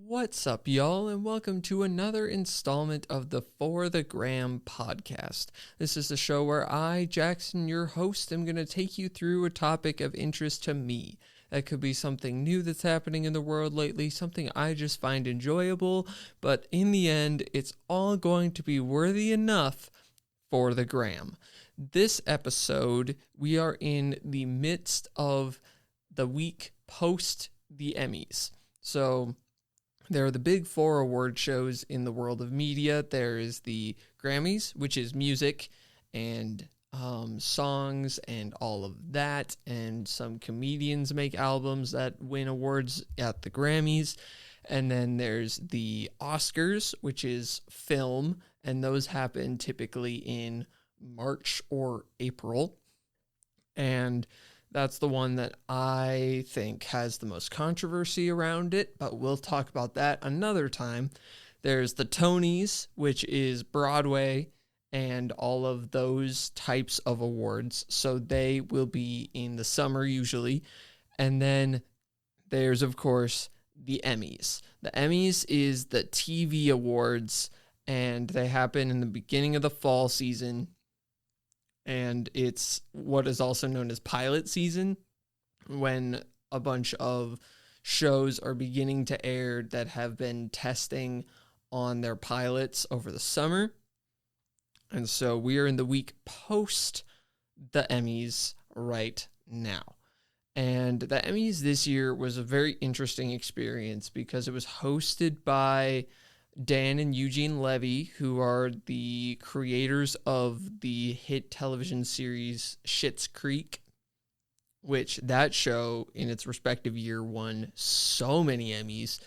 What's up, y'all, and welcome to another installment of the For the Gram podcast. This is the show where I, Jaksyn, your host, am going to take you through a topic of interest to me. That could be something new that's happening in the world lately, something I just find enjoyable, but in the end, it's all going to be worthy enough for the gram. This episode, we are in the midst of the week post the Emmys. So there are the big four award shows in the world of media. There is the Grammys, which is music and songs and all of that. And some comedians make albums that win awards at the Grammys. And then there's the Oscars, which is film. And those happen typically in March or April. And that's the one that I think has the most controversy around it, but we'll talk about that another time. There's the Tonys, which is Broadway and all of those types of awards. So they will be in the summer usually. And then there's, of course, the Emmys. The Emmys is the TV awards, and they happen in the beginning of the fall season. And it's what is also known as pilot season, when a bunch of shows are beginning to air that have been testing on their pilots over the summer. And so we are in the week post the Emmys right now. And the Emmys this year was a very interesting experience because it was hosted by Dan and Eugene Levy, who are the creators of the hit television series Schitt's Creek, which that show in its respective year won so many Emmys.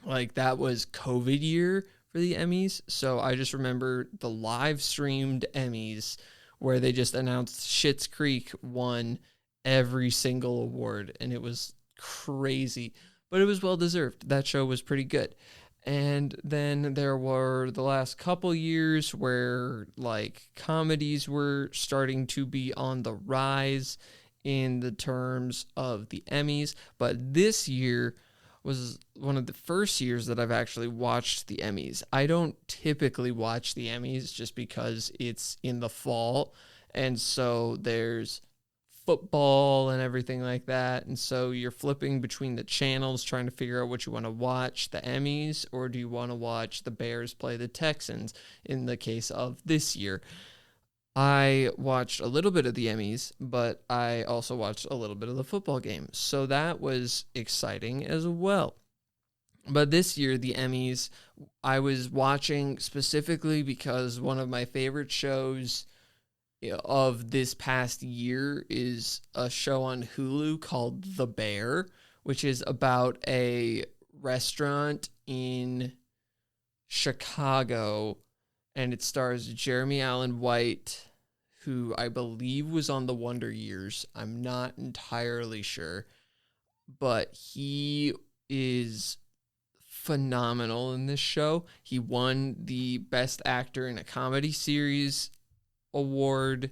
Like, that was COVID year for the Emmys. So I just remember the live streamed Emmys where they just announced Schitt's Creek won every single award, and it was crazy, but it was well deserved. That show was pretty good. And then there were the last couple years where like comedies were starting to be on the rise in the terms of the Emmys. But this year was one of the first years that I've actually watched the Emmys. I don't typically watch the Emmys just because it's in the fall. And so there's football and everything like that, and so you're flipping between the channels trying to figure out what you want to watch, the Emmys, or do you want to watch the Bears play the Texans in the case of this year. I watched a little bit of the Emmys, but I also watched a little bit of the football game, so that was exciting as well. But this year, the Emmys, I was watching specifically because one of my favorite shows of this past year is a show on Hulu called The Bear, which is about a restaurant in Chicago, and it stars Jeremy Allen White, who I believe was on The Wonder Years. I'm not entirely sure, but he is phenomenal in this show. He won the Best Actor in a Comedy Series award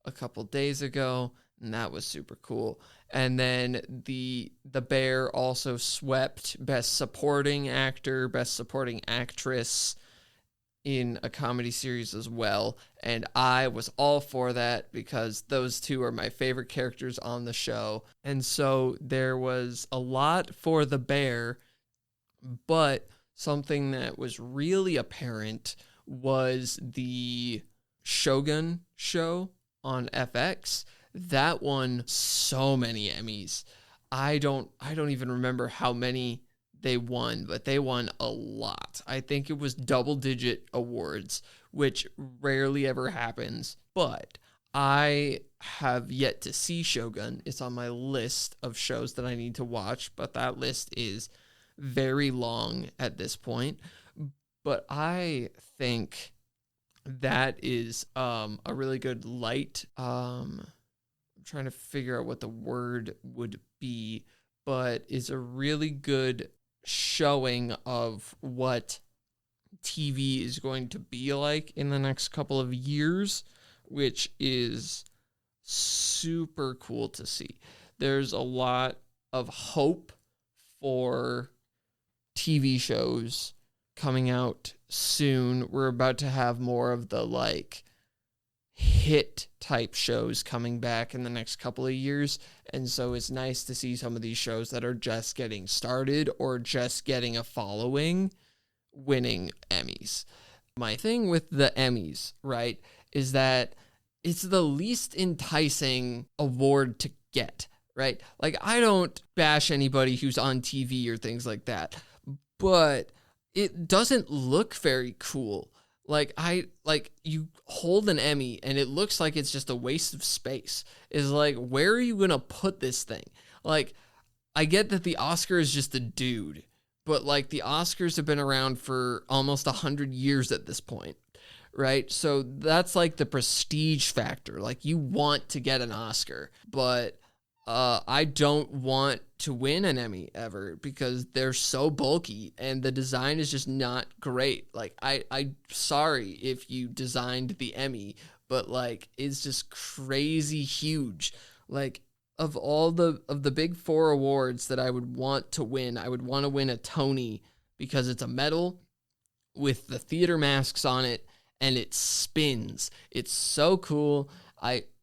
a couple days ago, and that was super cool. And then the Bear also swept Best Supporting Actor, Best Supporting Actress in a comedy series as well, and I was all for that because those two are my favorite characters on the show. And so there was a lot for the Bear, but something that was really apparent was the Shogun show on FX. That won so many Emmys. I don't even remember how many they won, but they won a lot. I think it was double-digit awards, which rarely ever happens. But I have yet to see Shogun. It's on my list of shows that I need to watch, but that list is very long at this point. But I think that is a really good light. I'm trying to figure out what the word would be, but is a really good showing of what TV is going to be like in the next couple of years, which is super cool to see. There's a lot of hope for TV shows coming out soon. We're about to have more of the like hit type shows coming back in the next couple of years. And so it's nice to see some of these shows that are just getting started or just getting a following winning Emmys. My thing with the Emmys, right, is that it's the least enticing award to get, right? Like, I don't bash anybody who's on TV or things like that, but it doesn't look very cool. Like, you hold an Emmy and it looks like it's just a waste of space. It's like, where are you going to put this thing? Like, I get that the Oscar is just a dude, but like the Oscars have been around for almost 100 years at this point, right? So that's like the prestige factor. Like, you want to get an Oscar, but I don't want to win an Emmy ever because they're so bulky and the design is just not great. Like, I'm sorry if you designed the Emmy, but like, it's just crazy huge. Like, of the big four awards that I would want to win, I would want to win a Tony because it's a medal with the theater masks on it and it spins. It's so cool.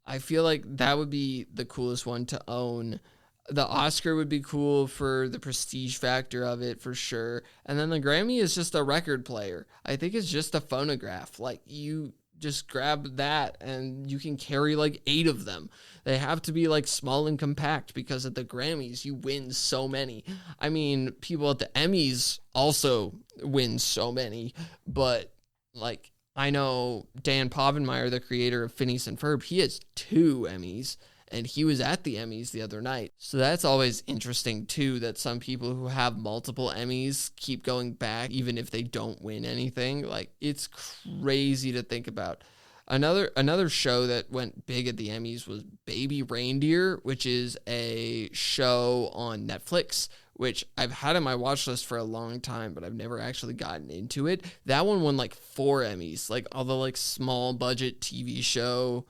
I feel like that would be the coolest one to own. The Oscar would be cool for the prestige factor of it, for sure. And then the Grammy is just a record player. I think it's just a phonograph. Like, you just grab that and you can carry like 8 of them. They have to be like small and compact because at the Grammys you win so many. I mean, people at the Emmys also win so many, but like, I know Dan Povenmire, the creator of Phineas and Ferb, he has 2 Emmys, and he was at the Emmys the other night. So that's always interesting, too, that some people who have multiple Emmys keep going back, even if they don't win anything. Like, it's crazy to think about. Another show that went big at the Emmys was Baby Reindeer, which is a show on Netflix, which I've had on my watch list for a long time, but I've never actually gotten into it. That one won like 4 Emmys, like all the like small budget TV show,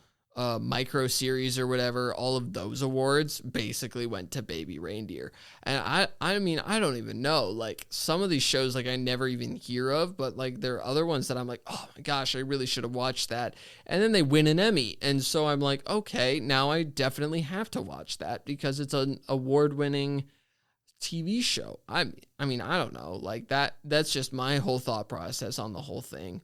micro series or whatever, all of those awards basically went to Baby Reindeer. And I mean, I don't even know, like some of these shows, like I never even hear of, but like there are other ones that I'm like, oh my gosh, I really should have watched that. And then they win an Emmy. And so I'm like, okay, now I definitely have to watch that because it's an award-winning TV show. I mean, I don't know, like that's just my whole thought process on the whole thing.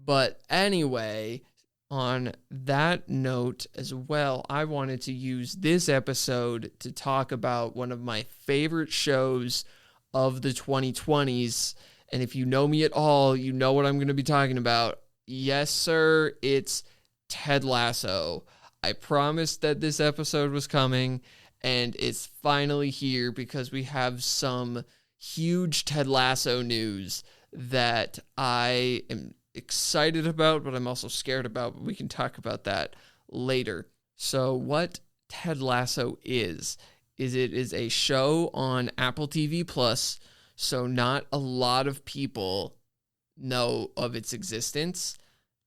But anyway, on that note as well, I wanted to use this episode to talk about one of my favorite shows of the 2020s. And if you know me at all, you know what I'm going to be talking about. Yes, sir, it's Ted Lasso. I promised that this episode was coming, and it's finally here because we have some huge Ted Lasso news that I am excited about, but I'm also scared about, but we can talk about that later. So what Ted Lasso is it is a show on Apple TV Plus, so not a lot of people know of its existence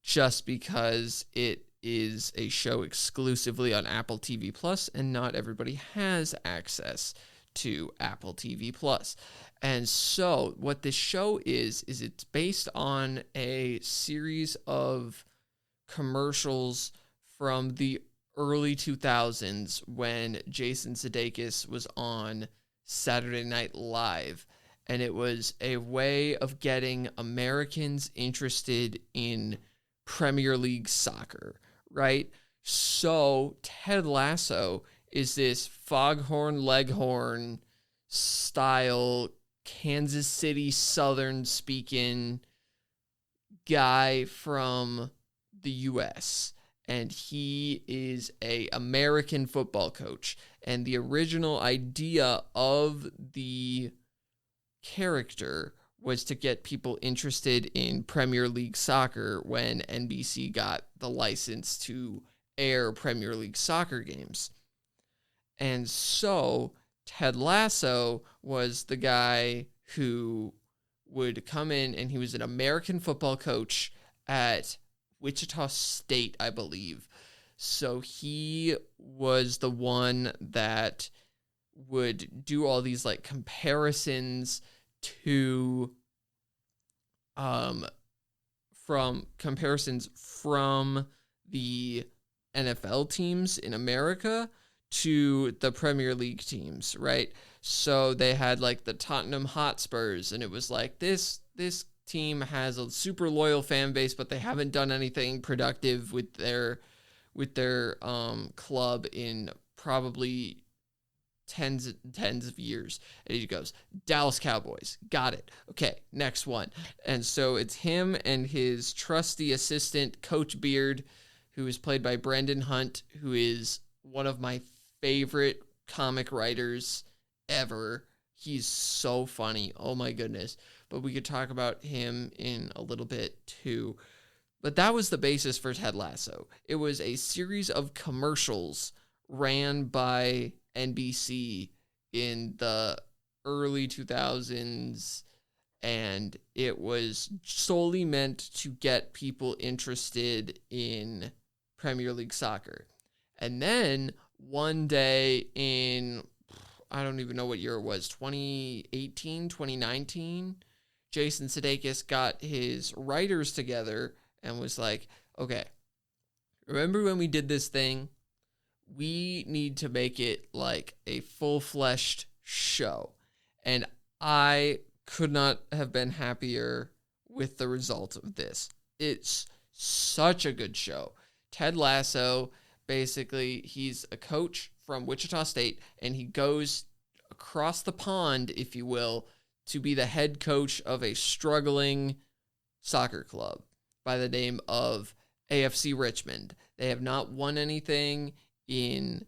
just because it is a show exclusively on Apple TV Plus, and not everybody has access to Apple TV Plus. And so what this show is it's based on a series of commercials from the early 2000s when Jason Sudeikis was on Saturday Night Live. And it was a way of getting Americans interested in Premier League soccer, right? So Ted Lasso is this foghorn leghorn style Kansas City Southern speaking guy from the US, and he is a American football coach. And the original idea of the character was to get people interested in Premier League soccer when NBC got the license to air Premier League soccer games. And so Ted Lasso was the guy who would come in, and he was an American football coach at Wichita State, I believe. So he was the one that would do all these like comparisons to from comparisons from the NFL teams in America to the Premier League teams, right? So they had like the Tottenham Hotspurs, and it was like this team has a super loyal fan base, but they haven't done anything productive with their club in probably tens of years. And he goes, Dallas Cowboys, got it. Okay, next one. And so it's him and his trusty assistant, Coach Beard, who is played by Brendan Hunt, who is one of my favorite comic writers ever. He's so funny. Oh my goodness. But we could talk about him in a little bit too. But that was the basis for Ted Lasso. It was a series of commercials ran by NBC in the early 2000s, and it was solely meant to get people interested in Premier League soccer. And then one day in, I don't even know what year it was, 2018, 2019, Jason Sudeikis got his writers together and was like, okay, remember when we did this thing? We need to make it like a full-fleshed show. And I could not have been happier with the result of this. It's such a good show. Ted Lasso, basically, he's a coach from Wichita State, and he goes across the pond, if you will, to be the head coach of a struggling soccer club by the name of AFC Richmond. They have not won anything in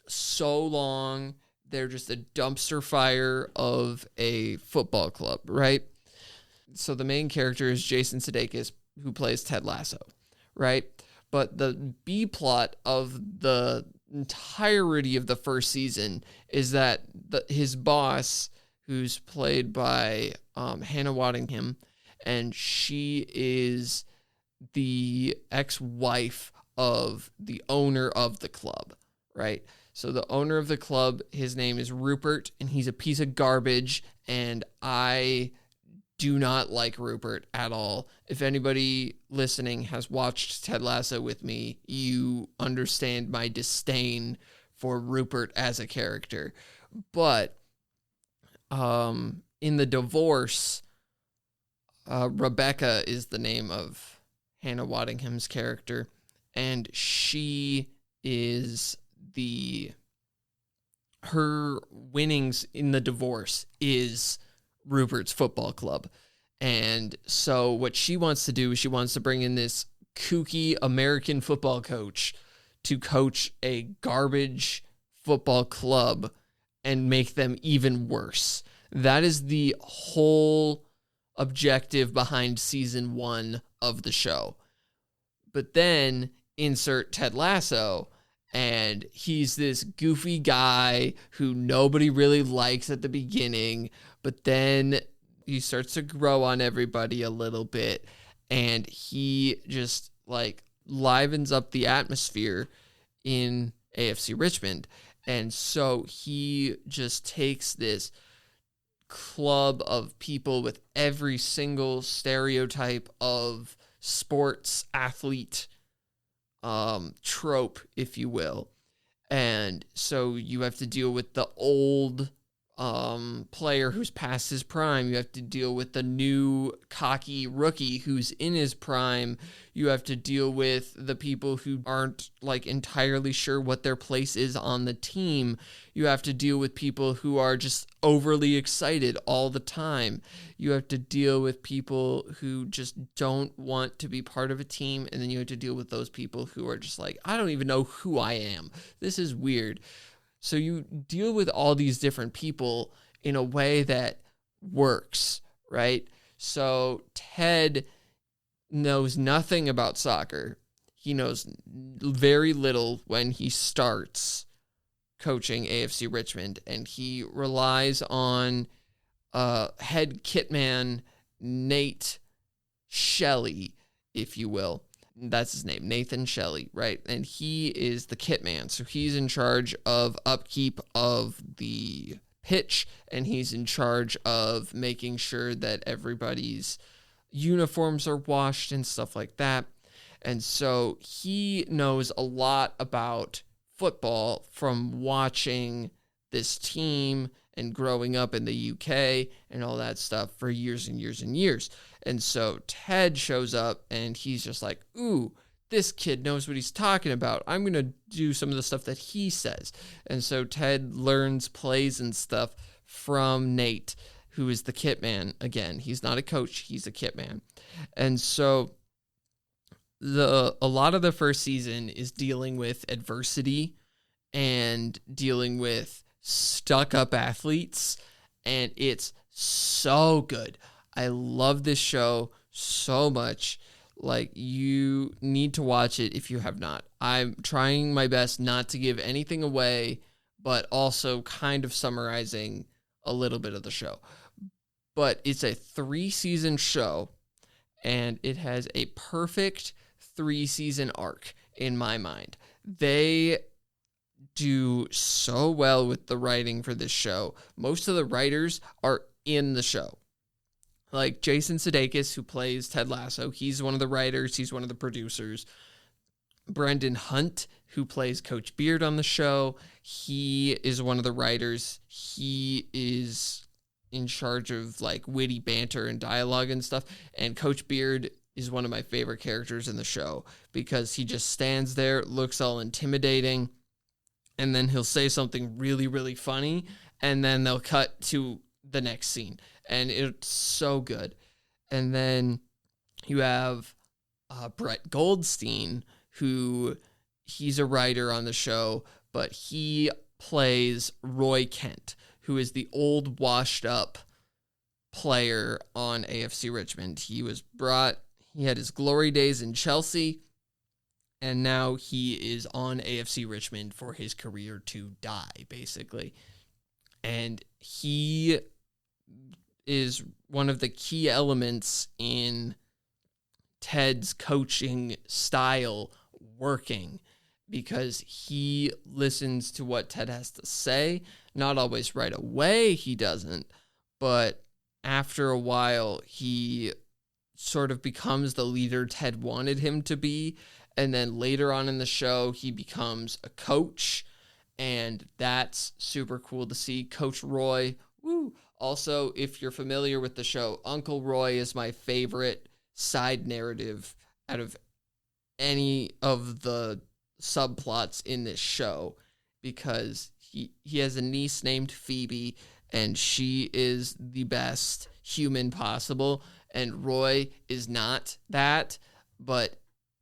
so long. They're just a dumpster fire of a football club, right? So the main character is Jason Sudeikis, who plays Ted Lasso, right? But the B plot of the entirety of the first season is that his boss, who's played by Hannah Waddingham, and she is the ex-wife of the owner of the club, right? So the owner of the club, his name is Rupert, and he's a piece of garbage, and I do not like Rupert at all. If anybody listening has watched Ted Lasso with me, you understand my disdain for Rupert as a character. But in the divorce, Rebecca is the name of Hannah Waddingham's character, and she is her winnings in the divorce is Rupert's football club. And so what she wants to do is she wants to bring in this kooky American football coach to coach a garbage football club and make them even worse. That is the whole objective behind season 1 of the show. But then insert Ted Lasso, and he's this goofy guy who nobody really likes at the beginning, but then he starts to grow on everybody a little bit, and he just like livens up the atmosphere in AFC Richmond. And so he just takes this club of people with every single stereotype of sports athlete trope, if you will. And so you have to deal with the old player who's past his prime. You have to deal with the new cocky rookie who's in his prime. You have to deal with the people who aren't like entirely sure what their place is on the team. You have to deal with people who are just overly excited all the time. You have to deal with people who just don't want to be part of a team. And then you have to deal with those people who are just like, I don't even know who I am. This is weird. So you deal with all these different people in a way that works, right? So Ted knows nothing about soccer. He knows very little when he starts coaching AFC Richmond, and he relies on head kitman Nate Shelley, if you will. That's his name, Nathan Shelley, right? And he is the kit man. So he's in charge of upkeep of the pitch, and he's in charge of making sure that everybody's uniforms are washed and stuff like that. And so he knows a lot about football from watching this team and growing up in the UK and all that stuff for years and years and years. And so Ted shows up and he's just like, ooh, this kid knows what he's talking about. I'm going to do some of the stuff that he says. And so Ted learns plays and stuff from Nate, who is the kit man. Again, he's not a coach, he's a kit man. And so a lot of the first season is dealing with adversity and dealing with stuck-up athletes, and it's so good. I love this show so much. Like, you need to watch it if you have not. I'm trying my best not to give anything away, but also kind of summarizing a little bit of the show. But it's a 3-season show, and it has a perfect 3-season arc in my mind. They do so well with the writing for this show. Most of the writers are in the show. Like Jason Sudeikis, who plays Ted Lasso, he's one of the writers, he's one of the producers. Brendan Hunt, who plays Coach Beard on the show, he is one of the writers. He is in charge of like witty banter and dialogue and stuff. And Coach Beard is one of my favorite characters in the show because he just stands there, looks all intimidating, and then he'll say something really, really funny, and then they'll cut to the next scene, and it's so good. And then you have Brett Goldstein, who he's a writer on the show, but he plays Roy Kent, who is the old washed-up player on AFC Richmond. He had his glory days in Chelsea, and now he is on AFC Richmond for his career to die, basically. And he is one of the key elements in Ted's coaching style working, because he listens to what Ted has to say. Not always right away, he doesn't, but after a while, he sort of becomes the leader Ted wanted him to be. And then later on in the show, he becomes a coach, and that's super cool to see. Coach Roy, woo! Also, if you're familiar with the show, Uncle Roy is my favorite side narrative out of any of the subplots in this show, because he has a niece named Phoebe, and she is the best human possible, and Roy is not that, but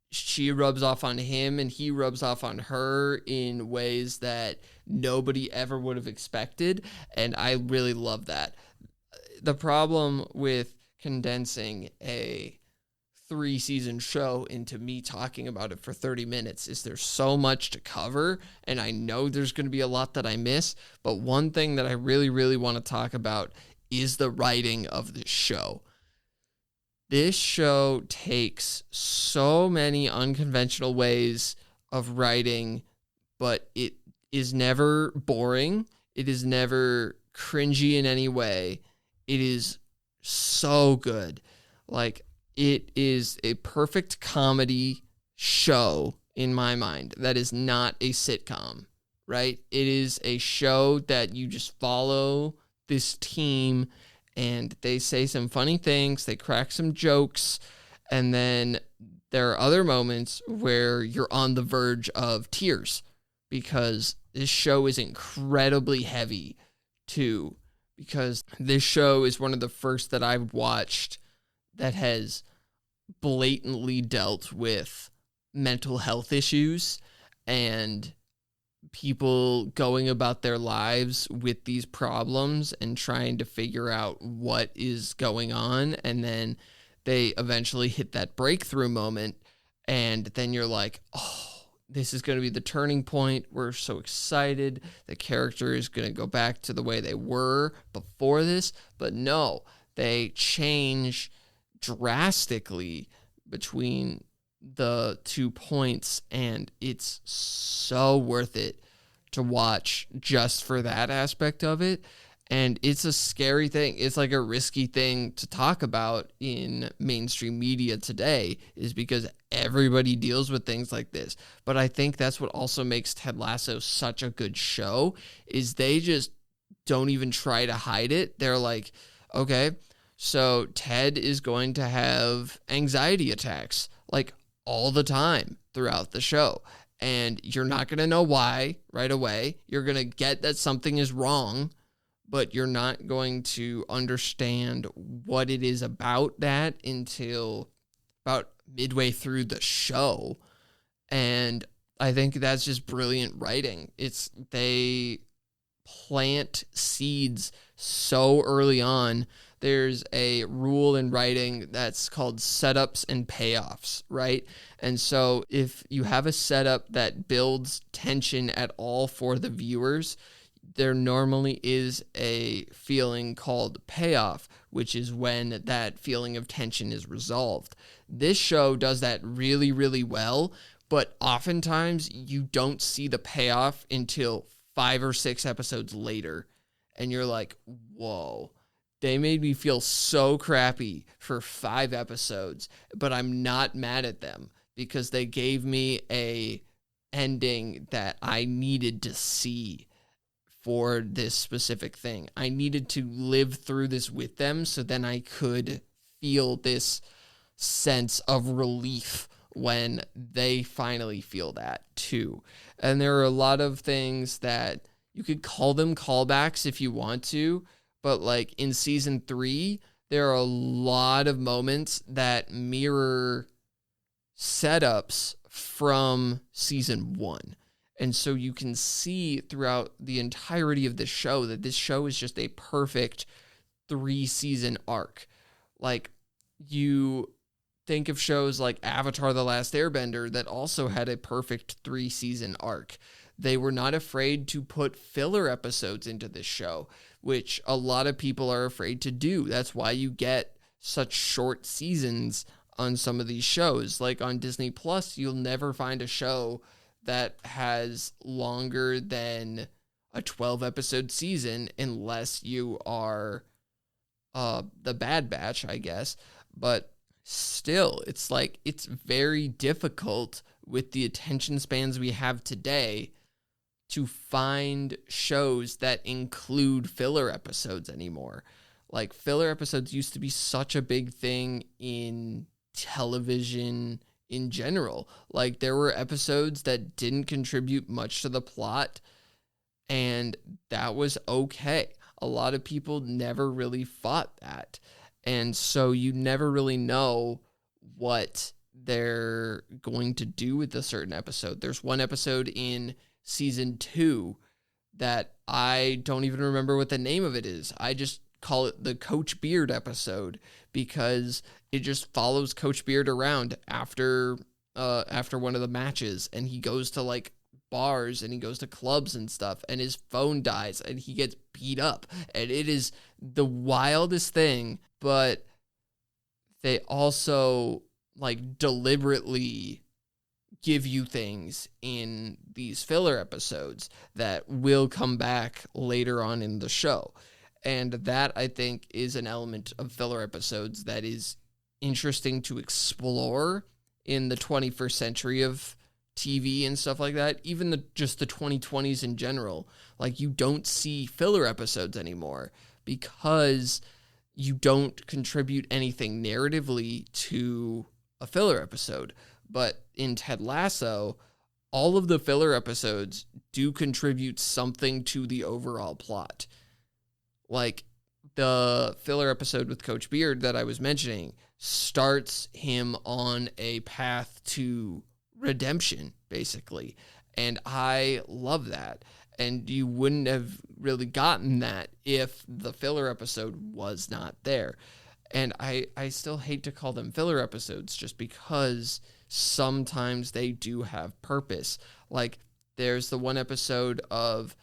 she rubs off on him and he rubs off on her in ways that nobody ever would have expected, and I really love that. The problem with condensing a 3-season show into me talking about it for 30 minutes is there's so much to cover, and I know there's going to be a lot that I miss, but one thing that I really, really want to talk about is the writing of this show. This show takes so many unconventional ways of writing, but it is never boring. It is never cringy in any way. It is so good. Like, it is a perfect comedy show in my mind that is not a sitcom, right? It is a show that you just follow this team, and they say some funny things, they crack some jokes, and then there are other moments where you're on the verge of tears, because this show is incredibly heavy, too, because this show is one of the first that I've watched that has blatantly dealt with mental health issues and people going about their lives with these problems and trying to figure out what is going on, and then they eventually hit that breakthrough moment, and then you're like, oh, this is going to be the turning point. We're so excited. The character is going to go back to the way they were before this, but no, they change drastically between the 2 points, and it's so worth it to watch just for that aspect of it. And it's a scary thing. It's like a risky thing to talk about in mainstream media today, is because everybody deals with things like this. But I think that's what also makes Ted Lasso such a good show, is they just don't even try to hide it. They're like, okay, so Ted is going to have anxiety attacks like all the time throughout the show. And you're not going to know why right away. You're going to get that something is wrong, but you're not going to understand what it is about that until about midway through the show. And I think that's just brilliant writing. They plant seeds so early on. There's a rule in writing that's called setups and payoffs, right? And so if you have a setup that builds tension at all for the viewers, there normally is a feeling called payoff, which is when that feeling of tension is resolved. This show does that really, really well, but oftentimes you don't see the payoff until 5 or 6 episodes later. And you're like, whoa, they made me feel so crappy for 5 episodes, but I'm not mad at them because they gave me a ending that I needed to see for this specific thing. I needed to live through this with them so then I could feel this sense of relief when they finally feel that too. And there are a lot of things that you could call them callbacks if you want to, but like in season 3, there are a lot of moments that mirror setups from season 1. And so you can see throughout the entirety of the show that this show is just a perfect 3-season arc. Like, you think of shows like Avatar: The Last Airbender that also had a perfect 3-season arc. They were not afraid to put filler episodes into this show, which a lot of people are afraid to do. That's why you get such short seasons on some of these shows. Like on Disney Plus, you'll never find a show that has longer than a 12-episode season unless you are the Bad Batch, I guess. But still, it's like it's very difficult with the attention spans we have today to find shows that include filler episodes anymore. Like, filler episodes used to be such a big thing in television in general. Like, there were episodes that didn't contribute much to the plot, and that was okay. A lot of people never really fought that. And so you never really know what they're going to do with a certain episode. There's one episode in season 2 that I don't even remember what the name of it is. I just call it the Coach Beard episode because it just follows Coach Beard around after one of the matches, and he goes to like bars and he goes to clubs and stuff, and his phone dies and he gets beat up, and it is the wildest thing. But they also like deliberately give you things in these filler episodes that will come back later on in the show. And that, I think, is an element of filler episodes that is interesting to explore in the 21st century of TV and stuff like that. Even just the 2020s in general. Like, you don't see filler episodes anymore because you don't contribute anything narratively to a filler episode. But in Ted Lasso, all of the filler episodes do contribute something to the overall plot. Like, the filler episode with Coach Beard that I was mentioning starts him on a path to redemption, basically. And I love that. And you wouldn't have really gotten that if the filler episode was not there. And I still hate to call them filler episodes just because sometimes they do have purpose. Like, there's the one episode of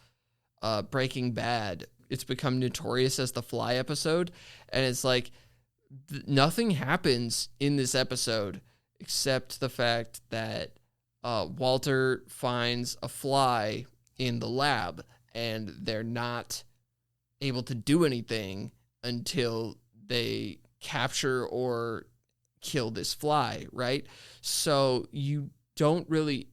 Breaking Bad. It's become notorious as the Fly episode. And it's like, nothing happens in this episode except the fact that Walter finds a fly in the lab, and they're not able to do anything until they capture or kill this fly, right? So you don't really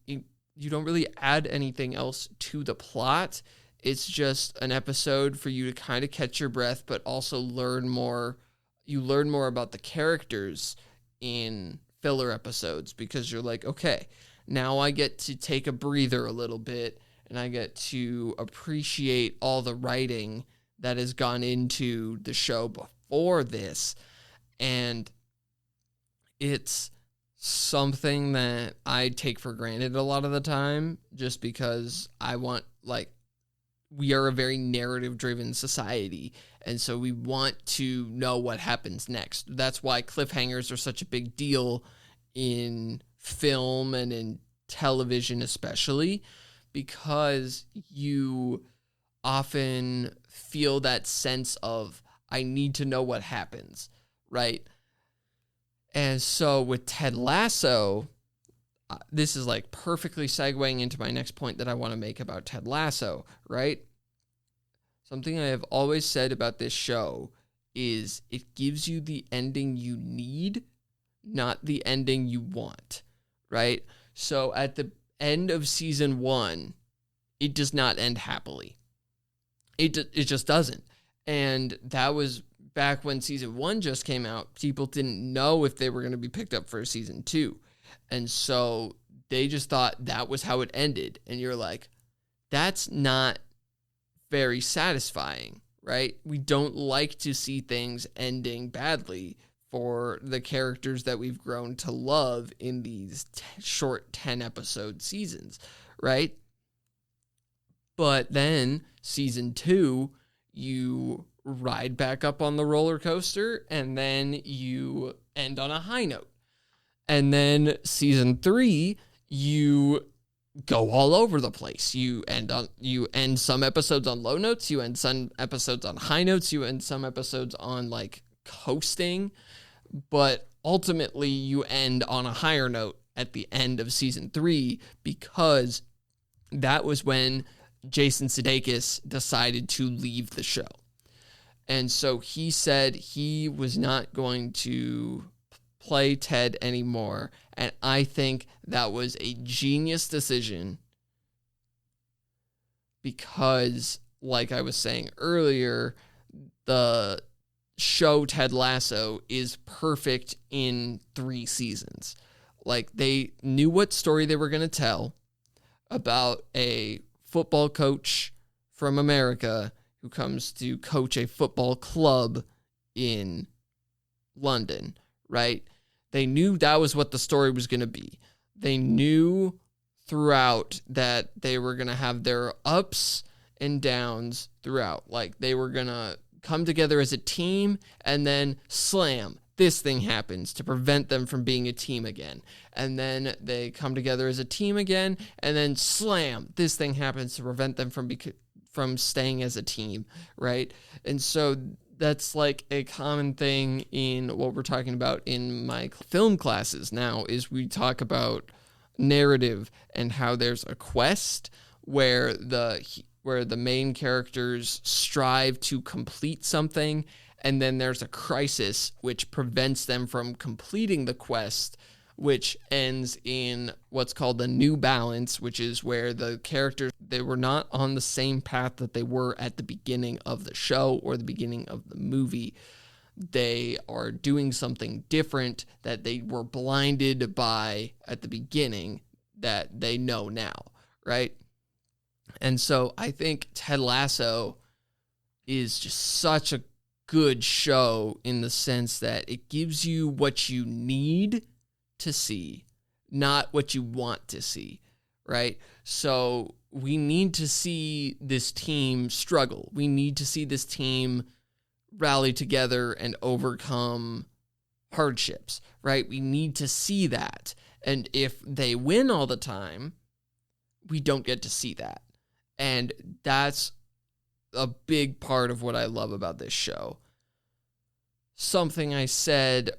add anything else to the plot. It's just an episode for you to kind of catch your breath, but also learn more. You learn more about the characters in filler episodes because you're like, okay, now I get to take a breather a little bit and I get to appreciate all the writing that has gone into the show before this. And it's something that I take for granted a lot of the time just because we are a very narrative-driven society, and so we want to know what happens next. That's why cliffhangers are such a big deal in film and in television especially, because you often feel that sense of, I need to know what happens, right? And so with Ted Lasso, this is like perfectly segueing into my next point that I want to make about Ted Lasso, right? Something I have always said about this show is it gives you the ending you need, not the ending you want, right? So at the end of season 1, it does not end happily. It just doesn't. And that was back when season 1 just came out. People didn't know if they were going to be picked up for season 2. And so they just thought that was how it ended. And you're like, that's not very satisfying, right? We don't like to see things ending badly for the characters that we've grown to love in these short 10-episode seasons, right? But then season 2, you ride back up on the roller coaster and then you end on a high note. And then season 3, you go all over the place. You end some episodes on low notes, you end some episodes on high notes, you end some episodes on like coasting, but ultimately you end on a higher note at the end of season 3 because that was when Jason Sudeikis decided to leave the show. And so he said he was not going to play Ted anymore. And I think that was a genius decision because, like I was saying earlier, the show Ted Lasso is perfect in 3 seasons. Like, they knew what story they were going to tell about a football coach from America who comes to coach a football club in London, right? They knew that was what the story was going to be. They knew throughout that they were going to have their ups and downs throughout. Like, they were going to come together as a team and then slam, this thing happens to prevent them from being a team again. And then they come together as a team again and then slam, this thing happens to prevent them from staying as a team, right? And so that's like a common thing in what we're talking about in my film classes now is we talk about narrative and how there's a quest where the main characters strive to complete something, and then there's a crisis which prevents them from completing the quest, which ends in what's called the new balance, which is where the characters, they were not on the same path that they were at the beginning of the show or the beginning of the movie. They are doing something different that they were blinded by at the beginning that they know now, right? And so I think Ted Lasso is just such a good show in the sense that it gives you what you need to see, not what you want to see, right? So we need to see this team struggle. We need to see this team rally together and overcome hardships, right? We need to see that. And if they win all the time, we don't get to see that. And that's a big part of what I love about this show. Something I said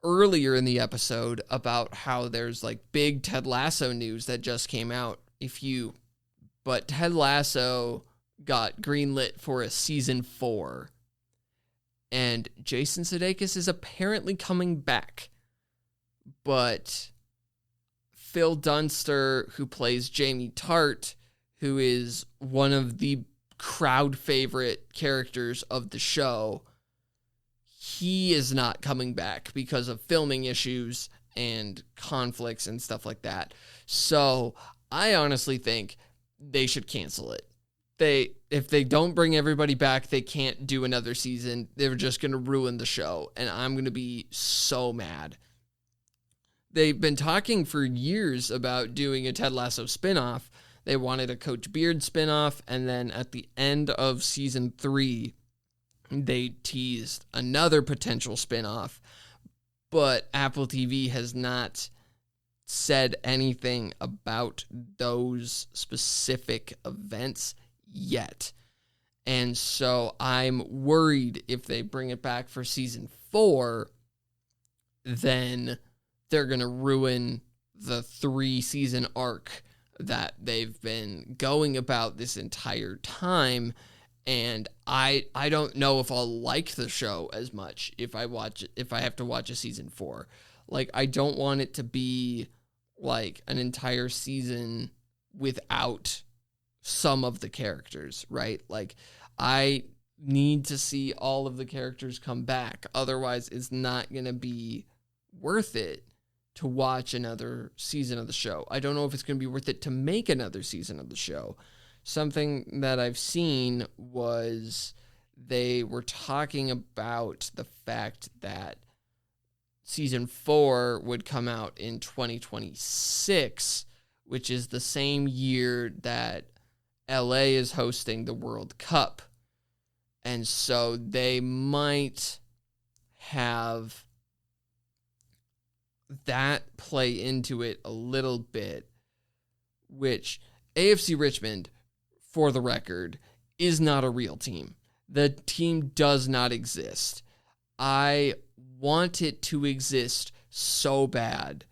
earlier in the episode about how there's like big Ted Lasso news that just came out. But Ted Lasso got greenlit for a season 4. And Jason Sudeikis is apparently coming back. But Phil Dunster, who plays Jamie Tart, who is one of the crowd favorite characters of the show, he is not coming back because of filming issues and conflicts and stuff like that. So I honestly think they should cancel it. If they don't bring everybody back, they can't do another season. They're just going to ruin the show, and I'm going to be so mad. They've been talking for years about doing a Ted Lasso spinoff. They wanted a Coach Beard spinoff, and then at the end of season 3, they teased another potential spinoff, but Apple TV has not said anything about those specific events yet. And so I'm worried if they bring it back for season 4, then they're going to ruin the 3-season arc that they've been going about this entire time. And I don't know if I'll like the show as much if I have to watch a season 4. Like, I don't want it to be like an entire season without some of the characters, right? Like, I need to see all of the characters come back. Otherwise, it's not going to be worth it to watch another season of the show. I don't know if it's going to be worth it to make another season of the show. Something that I've seen was they were talking about the fact that season 4 would come out in 2026, which is the same year that LA is hosting the World Cup. And so they might have that play into it a little bit, which AFC Richmond, for the record, is not a real team. The team does not exist. I want it to exist so bad,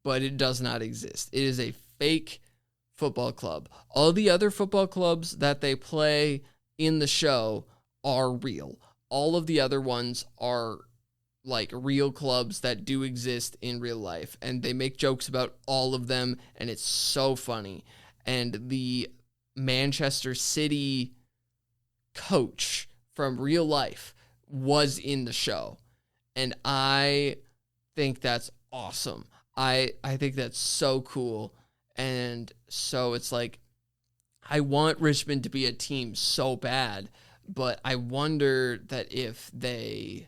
but it does not exist. It is a fake football club. All the other football clubs that they play in the show are real. All of the other ones are like real clubs that do exist in real life, and they make jokes about all of them, and it's so funny. And the Manchester City coach from real life was in the show, and I think that's awesome. I think that's so cool. And so it's like, I want Richmond to be a team so bad, but I wonder that if they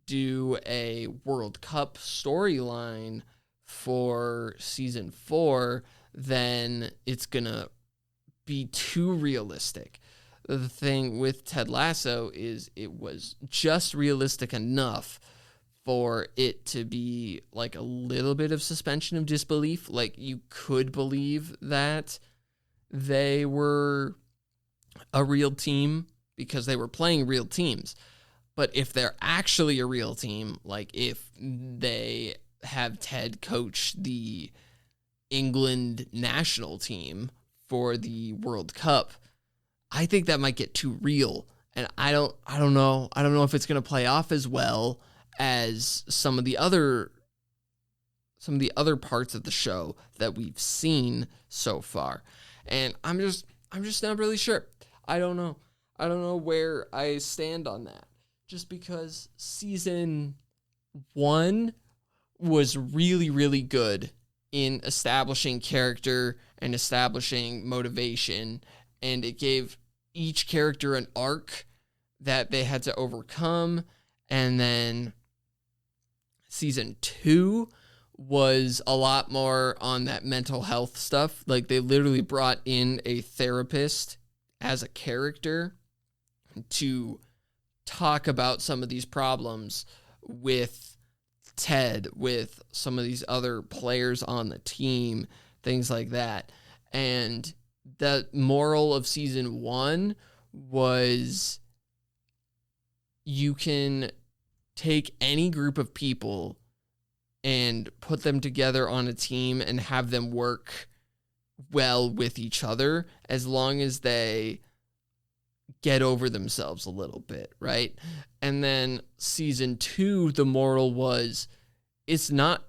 do a World Cup storyline for season 4, then it's going to be too realistic. The thing with Ted Lasso is it was just realistic enough for it to be like a little bit of suspension of disbelief. Like, you could believe that they were a real team because they were playing real teams. But if they're actually a real team, like if they have Ted coach the England national team for the World Cup, I think that might get too real. And I don't know. I don't know if it's going to play off as well as some of the other parts of the show that we've seen so far. And I'm just not really sure. I don't know. I don't know where I stand on that. Just because season 1 was really, really good in establishing character and establishing motivation, and it gave each character an arc that they had to overcome. And then season 2 was a lot more on that mental health stuff. Like, they literally brought in a therapist as a character to talk about some of these problems with Ted, with some of these other players on the team, things like that. And the moral of season 1 was you can take any group of people and put them together on a team and have them work well with each other, as long as they get over themselves a little bit, right? And then season 2, the moral was, it's not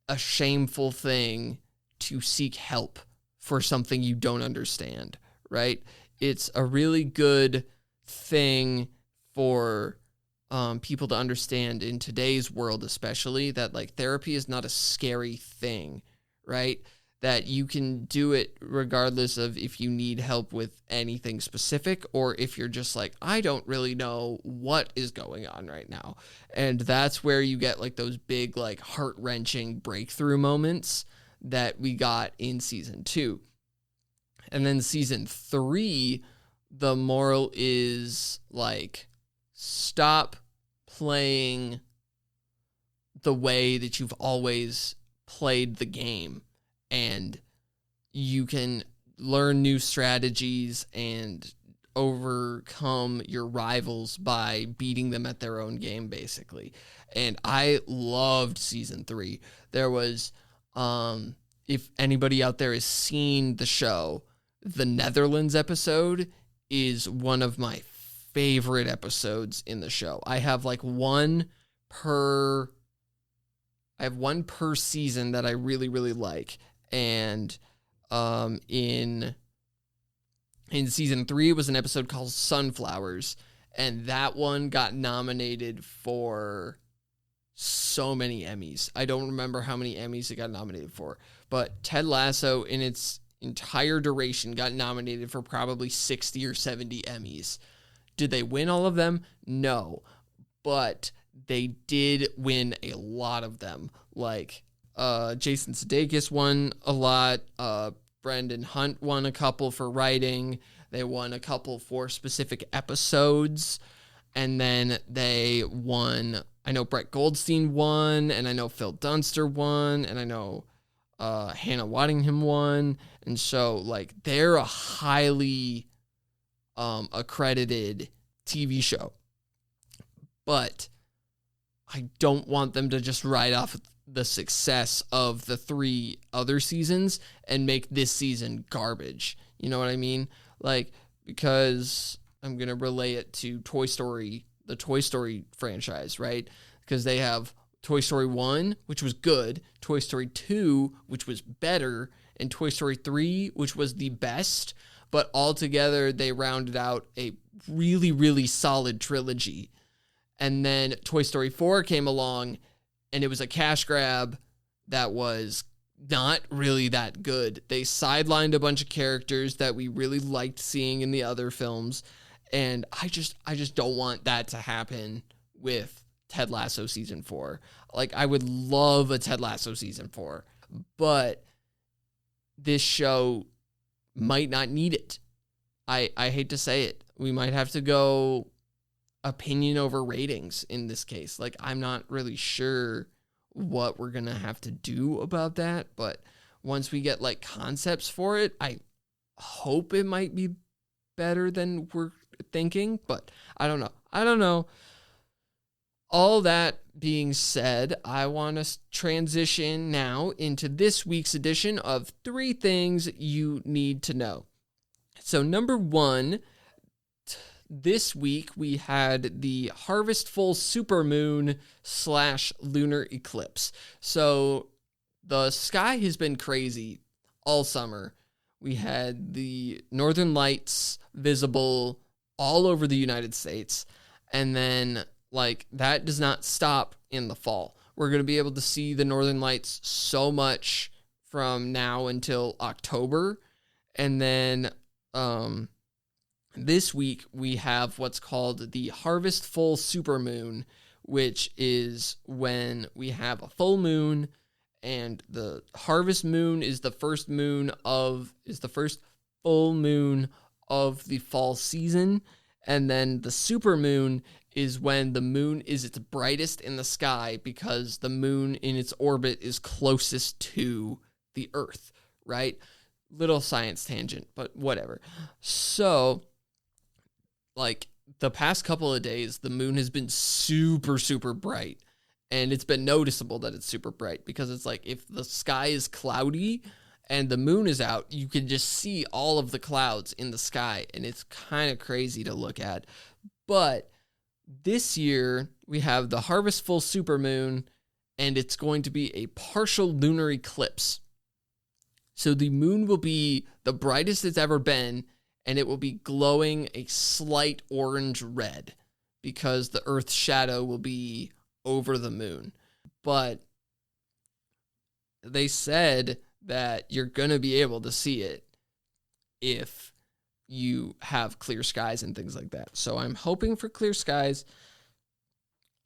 a shameful thing to seek help for something you don't understand, right? It's a really good thing for people to understand in today's world, especially, that like therapy is not a scary thing, right? That you can do it regardless of if you need help with anything specific or if you're just like, I don't really know what is going on right now. And that's where you get like those big, like heart-wrenching breakthrough moments that we got in season 2. And then season 3, the moral is like, stop playing the way that you've always played the game, and you can learn new strategies and overcome your rivals by beating them at their own game, basically. And I loved season 3. There was, if anybody out there has seen the show, the Netherlands episode is one of my favorite episodes in the show. I have one per season that I really, really like. And in season 3 was an episode called Sunflowers, and that one got nominated for so many Emmys. I don't remember how many Emmys it got nominated for, but Ted Lasso in its entire duration got nominated for probably 60 or 70 Emmys. Did they win all of them? No, but they did win a lot of them. Like Jason Sudeikis won a lot. Brendan Hunt won a couple for writing. They won a couple for specific episodes. And then they won, I know Brett Goldstein won, and I know Phil Dunster won, and I know Hannah Waddingham won. And so, they're a highly accredited TV show. But I don't want them to just ride off the success of the 3 other seasons and make this season garbage. You know what I mean? Because I'm going to relay it to Toy Story, the Toy Story franchise, right? Because they have Toy Story 1, which was good, Toy Story 2, which was better, and Toy Story 3, which was the best. But altogether, they rounded out a really, really solid trilogy. And then Toy Story 4 came along, and it was a cash grab that was not really that good. They sidelined a bunch of characters that we really liked seeing in the other films, and I just don't want that to happen with Ted Lasso season 4. I would love a Ted Lasso season 4, but this show might not need it. I hate to say it. We might have to go opinion over ratings in this case. I'm not really sure what we're going to have to do about that, but once we get concepts for it, I hope it might be better than we're thinking, but I don't know. All that being said, I want to transition now into this week's edition of 3 things you need to know. So number 1, this week we had the harvestful supermoon / lunar eclipse. So the sky has been crazy all summer. We had the northern lights visible all over the United States. And then that does not stop in the fall. We're going to be able to see the northern lights so much from now until October. And then this week we have what's called the harvestful supermoon, which is when we have a full moon, and the harvest moon is the first full moon of the fall season. And then the supermoon is when the moon is its brightest in the sky, because the moon in its orbit is closest to the Earth, right? Little science tangent, but whatever. So, the past couple of days, the moon has been super, super bright. And it's been noticeable that it's super bright, because it's if the sky is cloudy and the moon is out, you can just see all of the clouds in the sky, and it's kind of crazy to look at. But this year, we have the harvest-full supermoon, and it's going to be a partial lunar eclipse. So the moon will be the brightest it's ever been, and it will be glowing a slight orange-red because the Earth's shadow will be over the moon. But they said that you're going to be able to see it if you have clear skies and things like that. So I'm hoping for clear skies,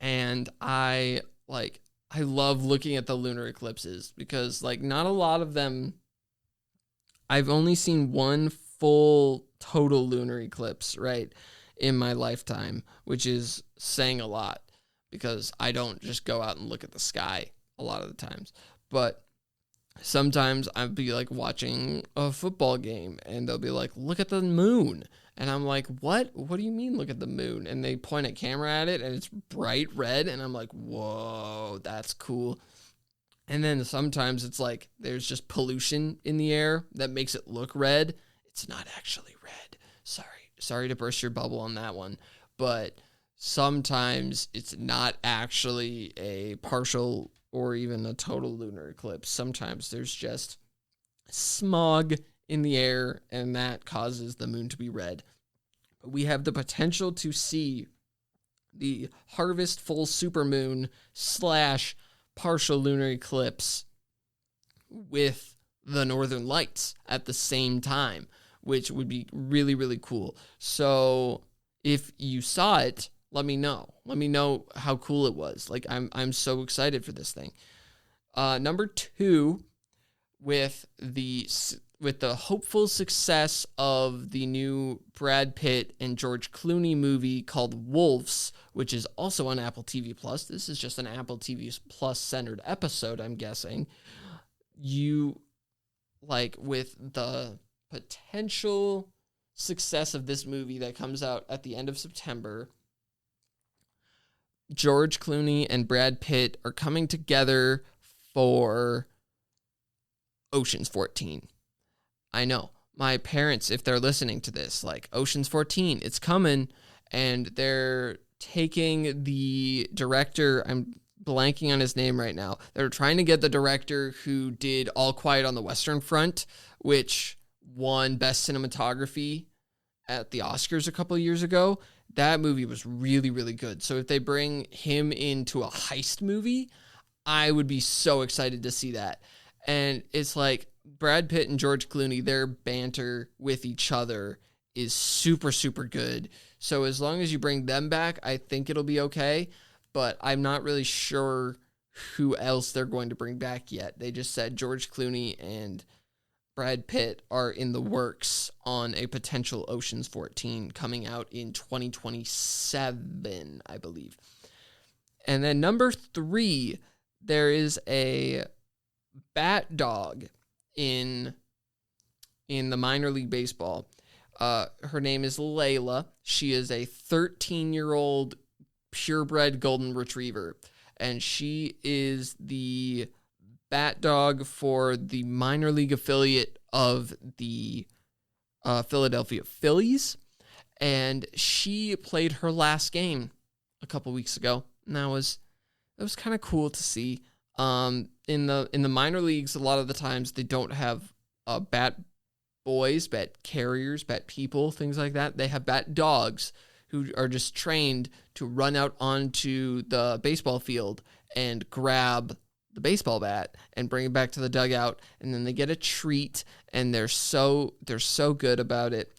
and I love looking at the lunar eclipses because not a lot of them. I've only seen one full total lunar eclipse, right, in my lifetime, which is saying a lot because I don't just go out and look at the sky a lot of the times. But sometimes I'd be watching a football game and they'll be like, look at the moon. And I'm like, what? What do you mean look at the moon? And they point a camera at it and it's bright red. And I'm like, whoa, that's cool. And then sometimes it's there's just pollution in the air that makes it look red. It's not actually red. Sorry to burst your bubble on that one. But sometimes it's not actually a partial or even a total lunar eclipse. Sometimes there's just smog in the air, and that causes the moon to be red. But we have the potential to see the harvest full supermoon / partial lunar eclipse with the northern lights at the same time, which would be really, really cool. So if you saw it, let me know. Let me know how cool it was. I'm so excited for this thing. Number 2, with the hopeful success of the new Brad Pitt and George Clooney movie called Wolves, which is also on Apple TV Plus. This is just an Apple TV Plus centered episode, I'm guessing. With the potential success of this movie that comes out at the end of September, George Clooney and Brad Pitt are coming together for Ocean's 14. I know. My parents, if they're listening to this, Ocean's 14, it's coming, and they're taking the director, I'm blanking on his name right now. They're trying to get the director who did All Quiet on the Western Front, which won Best Cinematography at the Oscars a couple of years ago. That movie was really, really good. So if they bring him into a heist movie, I would be so excited to see that. And it's Brad Pitt and George Clooney, their banter with each other is super, super good. So as long as you bring them back, I think it'll be okay. But I'm not really sure who else they're going to bring back yet. They just said George Clooney and Brad Pitt are in the works on a potential Ocean's 14 coming out in 2027, I believe. And then number 3, there is a bat dog in the minor league baseball. Her name is Layla. She is a 13-year-old purebred golden retriever, and she is the bat dog for the minor league affiliate of the Philadelphia Phillies, and she played her last game a couple weeks ago, and that was kind of cool to see. In the minor leagues, a lot of the times they don't have bat boys, bat carriers, bat people, things like that. They have bat dogs who are just trained to run out onto the baseball field and grab the baseball bat and bring it back to the dugout, and then they get a treat, and they're so good about it.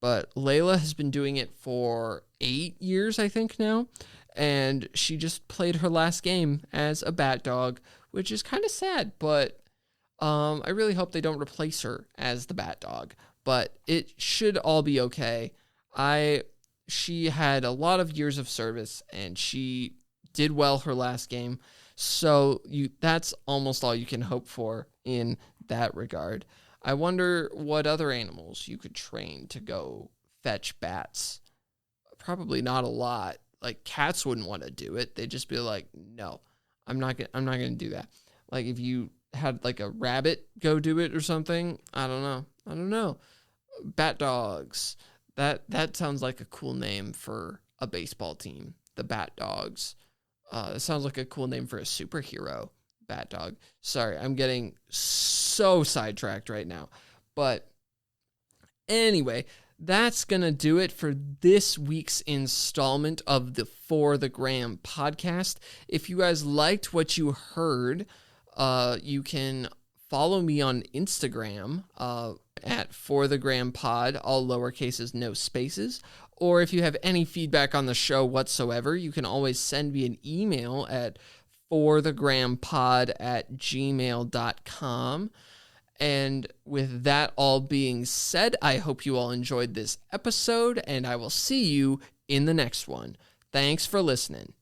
But Layla has been doing it for 8 years, I think now, and she just played her last game as a bat dog, which is kind of sad, but I really hope they don't replace her as the bat dog, but it should all be okay. She had a lot of years of service, and she did well her last game. So that's almost all you can hope for in that regard. I wonder what other animals you could train to go fetch bats. Probably not a lot. Cats wouldn't want to do it. They'd just be like, no, I'm not going to do that. If you had like a rabbit go do it or something. I don't know. Bat Dogs. That sounds like a cool name for a baseball team. The Bat Dogs. It sounds like a cool name for a superhero. Bat Dog. Sorry, I'm getting so sidetracked right now. But anyway, that's going to do it for this week's installment of the For the Gram podcast. If you guys liked what you heard, you can follow me on Instagram at forthegrahampod, all lowercases, no spaces. Or if you have any feedback on the show whatsoever, you can always send me an email at forthegrahampod@gmail.com. And with that all being said, I hope you all enjoyed this episode, and I will see you in the next one. Thanks for listening.